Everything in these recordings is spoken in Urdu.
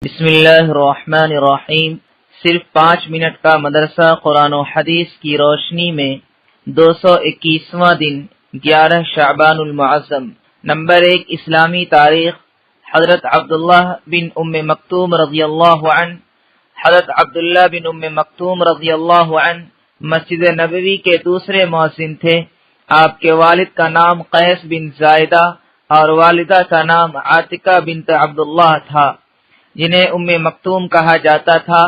بسم اللہ الرحمن الرحیم۔ صرف 5 منٹ کا مدرسہ قرآن و حدیث کی روشنی میں 221واں دن 11 شعبان المعظم۔ نمبر 1 اسلامی تاریخ۔ حضرت عبداللہ بن ام مکتوم رضی اللہ عنہ حضرت عبداللہ بن ام مکتوم رضی اللہ عنہ مسجد نبوی کے دوسرے مؤذن تھے۔ آپ کے والد کا نام قیس بن زائدہ اور والدہ کا نام عاتقہ بنت عبداللہ تھا، جنہیں ام مکتوم کہا جاتا تھا۔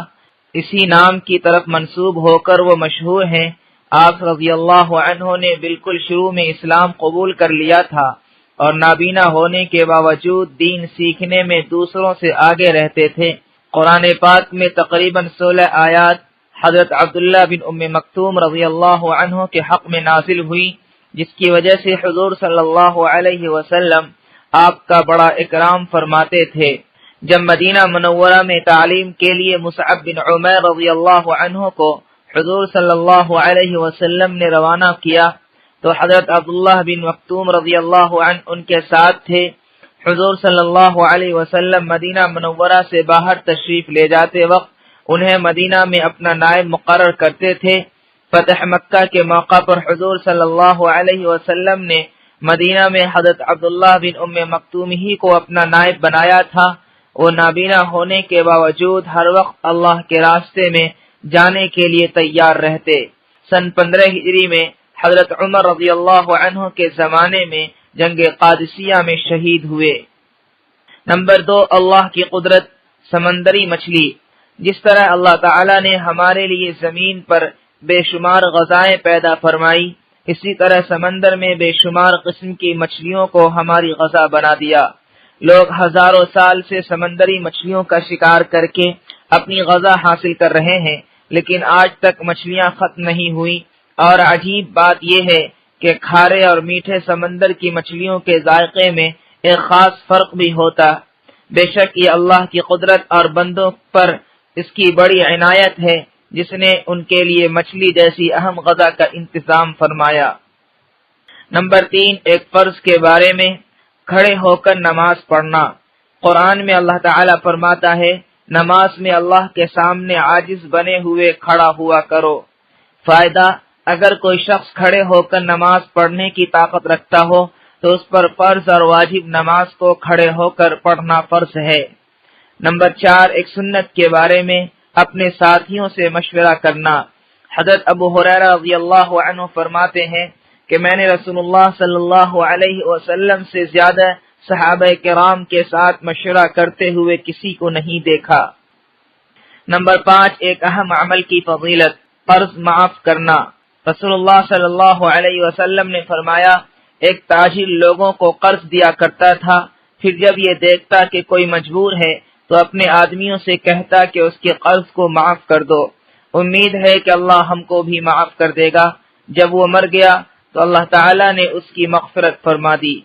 اسی نام کی طرف منسوب ہو کر وہ مشہور ہیں۔ آپ رضی اللہ عنہ نے بالکل شروع میں اسلام قبول کر لیا تھا اور نابینا ہونے کے باوجود دین سیکھنے میں دوسروں سے آگے رہتے تھے۔ قرآن پاک میں تقریباً 16 آیات حضرت عبداللہ بن ام مکتوم رضی اللہ عنہ کے حق میں نازل ہوئی، جس کی وجہ سے حضور صلی اللہ علیہ وسلم آپ کا بڑا اکرام فرماتے تھے۔ جب مدینہ منورہ میں تعلیم کے لیے مصعب بن عمیر رضی اللہ عنہ کو حضور صلی اللہ علیہ وسلم نے روانہ کیا تو حضرت عبداللہ بن مکتوم رضی اللہ عنہ ان کے ساتھ تھے۔ حضور صلی اللہ علیہ وسلم مدینہ منورہ سے باہر تشریف لے جاتے وقت انہیں مدینہ میں اپنا نائب مقرر کرتے تھے۔ فتح مکہ کے موقع پر حضور صلی اللہ علیہ وسلم نے مدینہ میں حضرت عبداللہ بن ام مکتوم ہی کو اپنا نائب بنایا تھا۔ وہ نابینا ہونے کے باوجود ہر وقت اللہ کے راستے میں جانے کے لیے تیار رہتے۔ سن 15 ہجری میں حضرت عمر رضی اللہ عنہ کے زمانے میں جنگ قادسیہ میں شہید ہوئے۔ نمبر 2 اللہ کی قدرت۔ سمندری مچھلی۔ جس طرح اللہ تعالی نے ہمارے لیے زمین پر بے شمار غذائیں پیدا فرمائی، اسی طرح سمندر میں بے شمار قسم کی مچھلیوں کو ہماری غذا بنا دیا۔ لوگ ہزاروں سال سے سمندری مچھلیوں کا شکار کر کے اپنی غذا حاصل کر رہے ہیں، لیکن آج تک مچھلیاں ختم نہیں ہوئی۔ اور عجیب بات یہ ہے کہ کھارے اور میٹھے سمندر کی مچھلیوں کے ذائقے میں ایک خاص فرق بھی ہوتا۔ بے شک یہ اللہ کی قدرت اور بندوں پر اس کی بڑی عنایت ہے، جس نے ان کے لیے مچھلی جیسی اہم غذا کا انتظام فرمایا۔ نمبر 3 ایک فرض کے بارے میں۔ کھڑے ہو کر نماز پڑھنا۔ قرآن میں اللہ تعالیٰ فرماتا ہے، نماز میں اللہ کے سامنے عاجز بنے ہوئے کھڑا ہوا کرو۔ فائدہ، اگر کوئی شخص کھڑے ہو کر نماز پڑھنے کی طاقت رکھتا ہو تو اس پر فرض اور واجب نماز کو کھڑے ہو کر پڑھنا فرض ہے۔ نمبر 4 ایک سنت کے بارے میں اپنے ساتھیوں سے مشورہ کرنا۔ حضرت ابو ہریرہ رضی اللہ عنہ فرماتے ہیں کہ میں نے رسول اللہ صلی اللہ علیہ وسلم سے زیادہ صحابہ کرام کے ساتھ مشورہ کرتے ہوئے کسی کو نہیں دیکھا۔ نمبر 5 ایک اہم عمل کی فضیلت۔ قرض معاف کرنا۔ رسول اللہ صلی اللہ علیہ وسلم نے فرمایا، ایک تاجر لوگوں کو قرض دیا کرتا تھا، پھر جب یہ دیکھتا کہ کوئی مجبور ہے تو اپنے آدمیوں سے کہتا کہ اس کے قرض کو معاف کر دو، امید ہے کہ اللہ ہم کو بھی معاف کر دے گا۔ جب وہ مر گیا تو اللہ تعالیٰ نے اس کی مغفرت فرما دی۔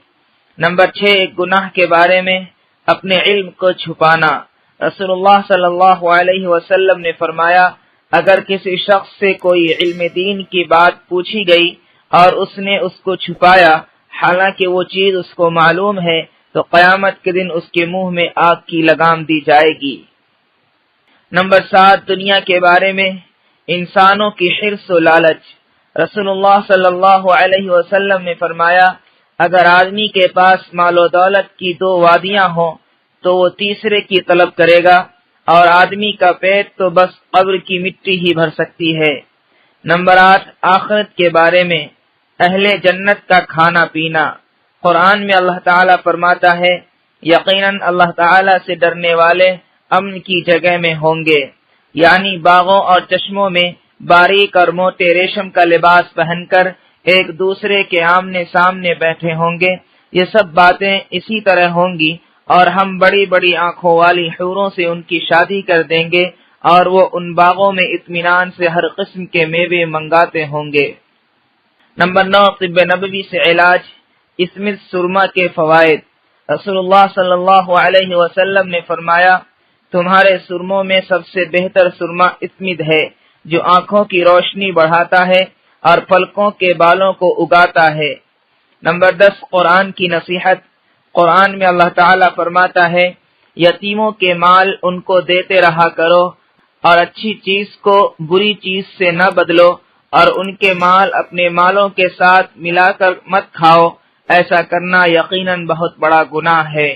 نمبر 6 ایک گناہ کے بارے میں اپنے علم کو چھپانا۔ رسول اللہ صلی اللہ علیہ وسلم نے فرمایا، اگر کسی شخص سے کوئی علم دین کی بات پوچھی گئی اور اس نے اس کو چھپایا حالانکہ وہ چیز اس کو معلوم ہے تو قیامت کے دن اس کے منہ میں آگ کی لگام دی جائے گی۔ نمبر 7 دنیا کے بارے میں انسانوں کی حرص و لالچ۔ رسول اللہ صلی اللہ علیہ وسلم نے فرمایا، اگر آدمی کے پاس مال و دولت کی 2 وادیاں ہوں تو وہ تیسرے کی طلب کرے گا، اور آدمی کا پیٹ تو بس قبر کی مٹی ہی بھر سکتی ہے۔ نمبر 8 آخرت کے بارے میں اہل جنت کا کھانا پینا۔ قرآن میں اللہ تعالیٰ فرماتا ہے، یقیناً اللہ تعالیٰ سے ڈرنے والے امن کی جگہ میں ہوں گے، یعنی باغوں اور چشموں میں باریک اور موٹے ریشم کا لباس پہن کر ایک دوسرے کے آمنے سامنے بیٹھے ہوں گے۔ یہ سب باتیں اسی طرح ہوں گی اور ہم بڑی بڑی آنکھوں والی حوروں سے ان کی شادی کر دیں گے اور وہ ان باغوں میں اطمینان سے ہر قسم کے میوے منگاتے ہوں گے۔ نمبر 9 طب نبوی سے علاج۔ اسمد سرما کے فوائد۔ رسول اللہ صلی اللہ علیہ وسلم نے فرمایا، تمہارے سرموں میں سب سے بہتر سرما اسمد ہے، جو آنکھوں کی روشنی بڑھاتا ہے اور پلکوں کے بالوں کو اگاتا ہے۔ نمبر 10 قرآن کی نصیحت۔ قرآن میں اللہ تعالیٰ فرماتا ہے، یتیموں کے مال ان کو دیتے رہا کرو، اور اچھی چیز کو بری چیز سے نہ بدلو، اور ان کے مال اپنے مالوں کے ساتھ ملا کر مت کھاؤ، ایسا کرنا یقیناً بہت بڑا گناہ ہے۔